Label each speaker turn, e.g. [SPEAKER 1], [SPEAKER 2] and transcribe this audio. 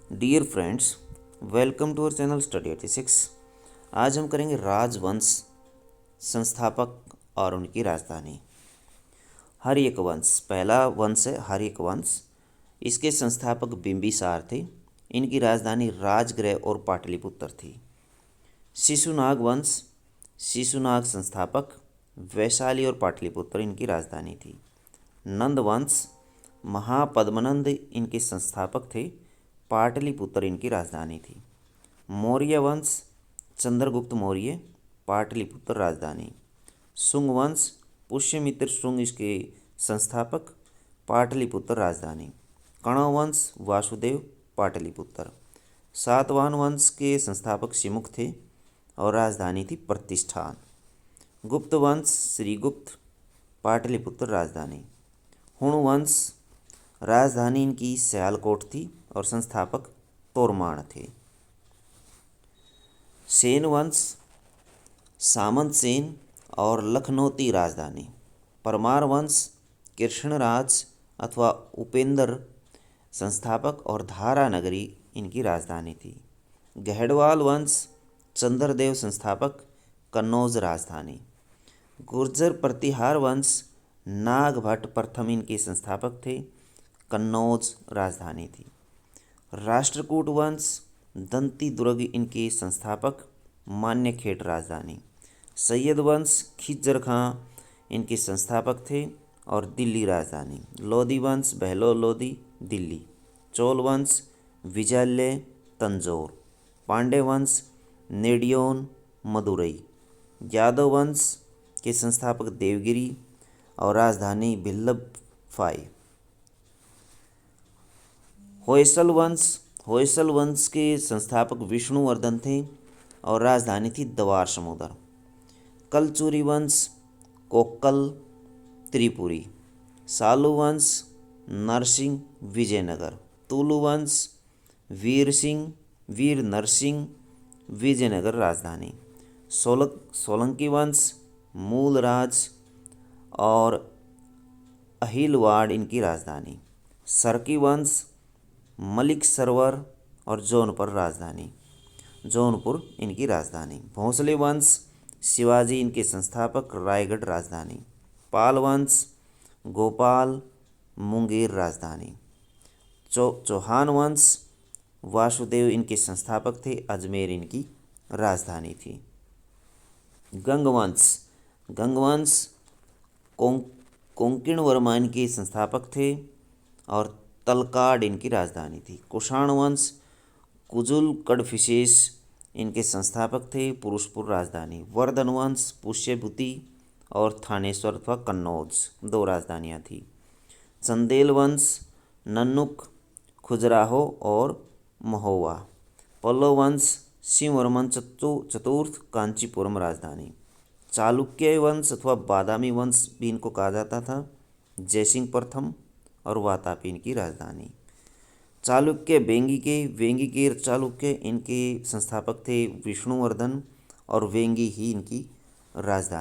[SPEAKER 1] Dear friends, welcome to our channel study 86। आज हम करेंगे राजवंश संस्थापक और उनकी राजधानी। हर्यक वंश पहला वंश है। हर्यक वंश, इसके संस्थापक बिंबिसार थे। इनकी राजधानी राजगृह और पाटलिपुत्र थी। शिशुनाग वंश, शिशुनाग संस्थापक वैशाली और पाटलिपुत्र इनकी राजधानी थी। नंद वंश, महापद्मनंद इनके संस्थापक थे। पाटलिपुत्र इनकी राजधानी थी। मौर्य वंश, चंद्रगुप्त मौर्य, पाटलिपुत्र राजधानी। शुंग वंश, पुष्यमित्र शुंग इसके संस्थापक, पाटलिपुत्र राजधानी। कण्व वंश, वासुदेव, पाटलिपुत्र। सातवाहन वंश के संस्थापक सिमुख थे और राजधानी थी प्रतिष्ठान। गुप्त वंश, श्रीगुप्त, पाटलिपुत्र राजधानी। हुण वंश, राजधानी इनकी सियालकोट थी और संस्थापक तोरमाण थे। सेन वंश, सामंत सेन और लखनौती राजधानी। परमार वंश, कृष्णराज अथवा उपेंद्र संस्थापक और धारा नगरी इनकी राजधानी थी। गहडवाल वंश, चंद्रदेव संस्थापक, कन्नौज राजधानी। गुर्जर प्रतिहार वंश, नागभट्ट प्रथम इनके संस्थापक थे, कन्नौज राजधानी थी। राष्ट्रकूट वंश, दंती दुर्ग इनके संस्थापक, मान्यखेट राजधानी। सैयद वंश, खिज्जर खां इनके संस्थापक थे और दिल्ली राजधानी। लोधी वंश, बहलोल लोधी, दिल्ली। चोल वंश, विजयालय, तंजौर। पांड्य वंश, नेडियोन, मदुरई। यादव वंश के संस्थापक देवगिरी और राजधानी भिल्लभफाई। होयसल वंश के संस्थापक विष्णुवर्धन थे और राजधानी थी दवार समुद्र। कलचुरी वंश, कोक्कल, त्रिपुरी। सालू वंश, नरसिंह, विजयनगर। तुलु वंश, वीर नरसिंह, विजयनगर राजधानी। सोलंकी वंश, मूलराज और अहिलवाड़ इनकी राजधानी। सरकी वंश, मलिक सरवर और जौनपुर राजधानी। जौनपुर इनकी राजधानी। भोंसले वंश, शिवाजी इनके संस्थापक, रायगढ़ राजधानी। पाल वंश, गोपाल, मुंगेर राजधानी। चौहान वंश, वासुदेव इनके संस्थापक थे, अजमेर इनकी राजधानी थी। गंगवंश कोंकण वर्मा इनके संस्थापक थे और तलकाड इनकी राजधानी थी। कुषाण वंश, कुजुल कडफिसेस इनके संस्थापक थे, पुरुषपुर राजधानी। वर्धन वंश, पुष्यभूति और थानेश्वर अथवा कन्नौज दो राजधानियाँ थी। चंदेल वंश, नन्नुक, खजुराहो और महोवा। पल्लव वंश, सिंहवर्मन चतुर्थ, कांचीपुरम राजधानी। चालुक्य वंश अथवा बादामी वंश भी इनको कहा जाता था, जयसिंह प्रथम और वातापी इनकी राजधानी। चालुक्य वेंगीकेर चालुक्य इनके संस्थापक थे विष्णुवर्धन और वेंगी ही इनकी राजधानी।